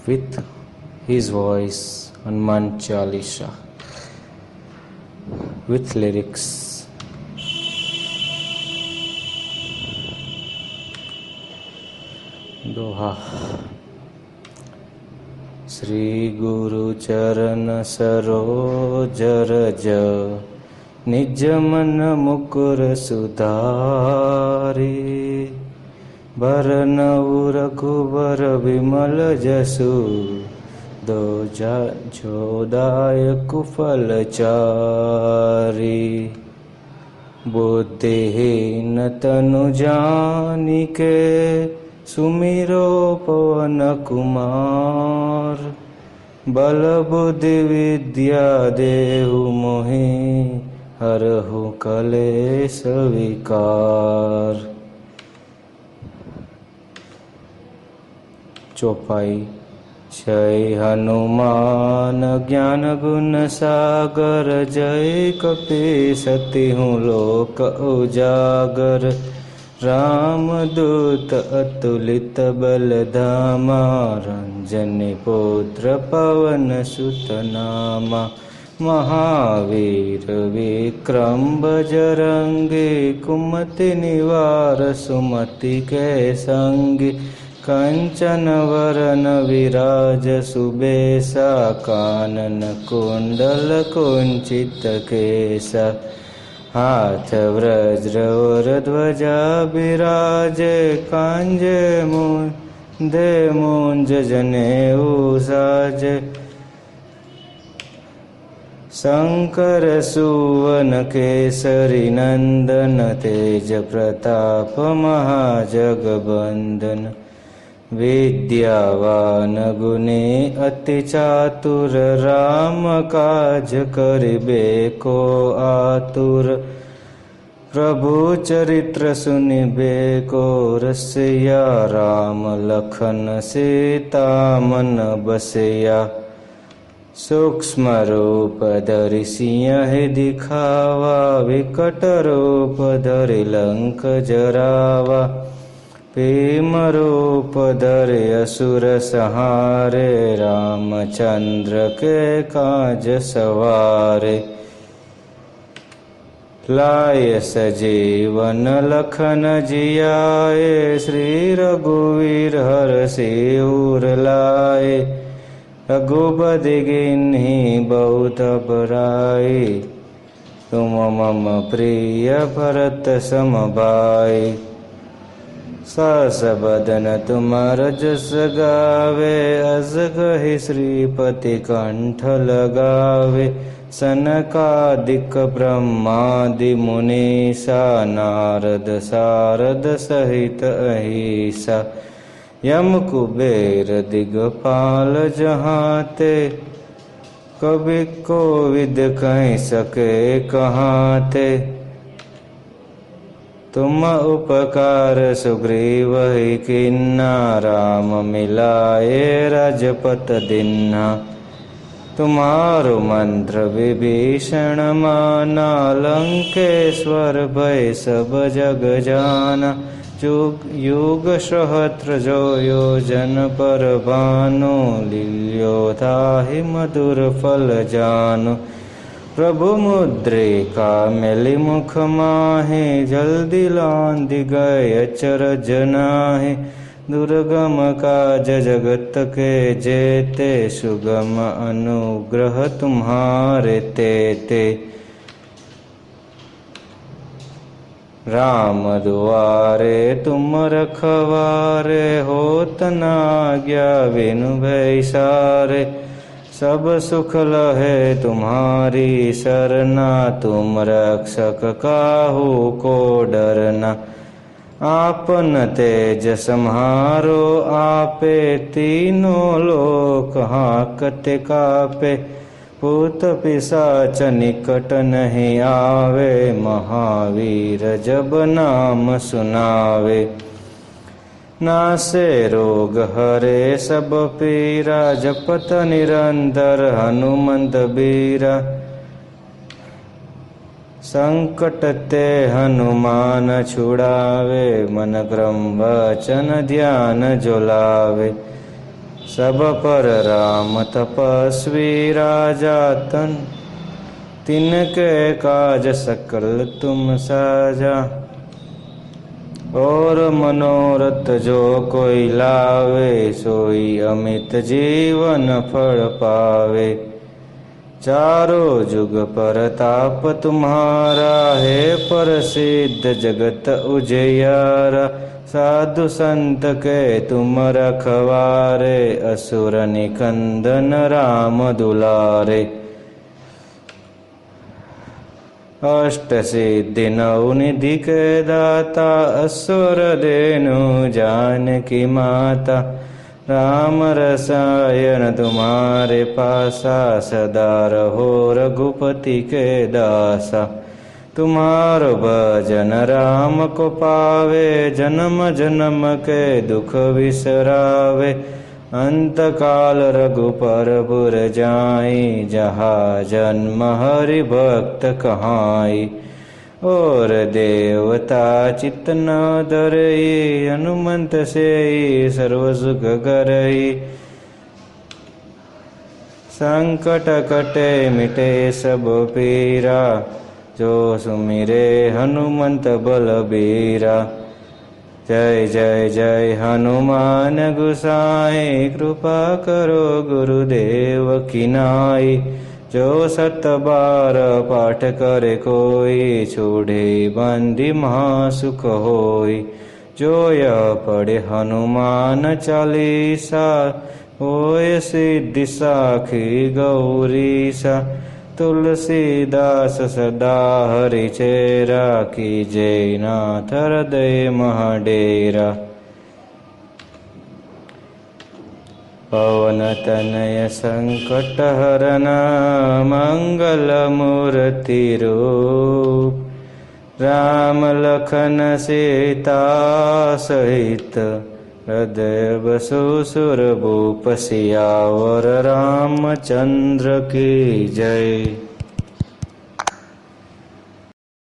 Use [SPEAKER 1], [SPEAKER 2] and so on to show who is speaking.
[SPEAKER 1] with his voice Hanuman Chalisa with lyrics. दोहा। श्री गुरु चरण सरोज रज निज मन मुकुर सुधारी बरनउ रघुबर विमल जसु जोदायक फल चारी बुद्धिहीन तनु जानिके सुमिरो पवन कुमार बल बुद्धि विद्या देहु मोहि हरहु कलेश विकार। चौपाई। जय हनुमान ज्ञान गुण सागर जय कपीस तिहु लोक उजागर राम दूत अतुलित बल धामा रंजनी पुत्र पवन सुत नामा महावीर विक्रम बजरंगी कुमति निवार सुमति के संगी कंचन वरन विराज सुबेसा कानन कुंडल कुंचित केसा हाथ वज्र और ध्वजा बिराजे कांजे मुंदे मुंज जनेऊ साजे शंकर सुवन केसरी नंदन तेज प्रताप महाजगबंदन विद्यावान गुणी अति चातुर राम काज करिबे को आतुर प्रभु चरित्र सुनिबे को रसिया राम लखन सीता मन बसिया सूक्ष्म रूप धरि सिंह दिखावा विकट रूप धरि लंक जरावा भीम रूप धरि असुर संहारे रामचंद्र के काज सवारे लाय सजीवन लखन जियाए श्री रघुवीर हरषि लाए रघुपति गिन्हि बहुत बड़ाई तुम मम प्रिय भरत सम भाई सास बदन तुमार जस गावे अस कहि श्रीपति कंठ लगावे सनकादिक ब्रह्मादि मुनीसा नारद सारद सहित अहिसा यम कुबेर दिगपाल जहाते कवि कोविद कहि सके कहाते तुम उपकार सुग्रीव ही किन्ना राम मिलाए राजपत दिन्ना तुम्हारो मंत्र विभीषण माना लंकेश्वर भय सब जग जाना युग सहस्त्र जो योजन पर भानु लील्यो ताहि मधुर फल जानु प्रभु मुद्रिका मेलि मुख माहे जल्दी लांघि गए अचरज नाहि दुर्गम काज जगत के जेते सुगम अनुग्रह तुम्हारे तेते राम दुआरे तुम रखवारे होत न आज्ञा बिनु भय सारे सब सुख लहे तुम्हारी सरना तुम रक्षक काहू को डरना आपन तेज सम्हारो आपे तीनों लोक हाकते कापे भूत पिशाच निकट नहीं आवे महावीर जब नाम सुनावे नासे रोग हरे सब पीरा जपत निरंतर हनुमंत बीरा संकट ते हनुमान छुड़ावे मन क्रम वचन ध्यान जो लावे सब पर राम तपस्वी राजा तन, तिनके काज सकल तुम साजा। और मनोरथ जो कोई लावे, सोई अमित जीवन फल पावे। चारों जुग परताप तुम्हारा, है प्रसिद्ध जगत उजियारा। साधु संत के तुम रखवारे, असुर निकंदन राम दुलारे। अष्ट सिद्धि नौ निधि के दाता, असुर धेनु जानकी माता। राम रसायन तुम्हारे पासा, सदा रहो रघुपति के दासा। तुम्हारो भजन राम को पावे, जन्म जन्म के दुख बिसरावे। अंत काल रघुपर पुर जाई, जहाँ जन्म हरि भक्त कहाई। और देवता चित्त न धरई, हनुमंत से सर्व सुख करई। संकट कटे मिटे सब पीरा, जो सुमिरे हनुमंत बलबीरा। जय जय जय हनुमान गुसाई, कृपा करो गुरुदेव की नाई। जो 7 बार पाठ करे कोई, छोड़े बंदी महासुख होई। जो यह पढ़े हनुमान चालीसा, होय सिद्धि साखी गौरीसा। तुलसीदास सदा हरि चेरा, की जय नाथ हृदय महाडेरा। पवन तनय संकट हरन, मंगल मूर्ति रूप। राम लखन सीता सहित, हृदय बसु सुरभूप। सियावर रामचंद्र की जय।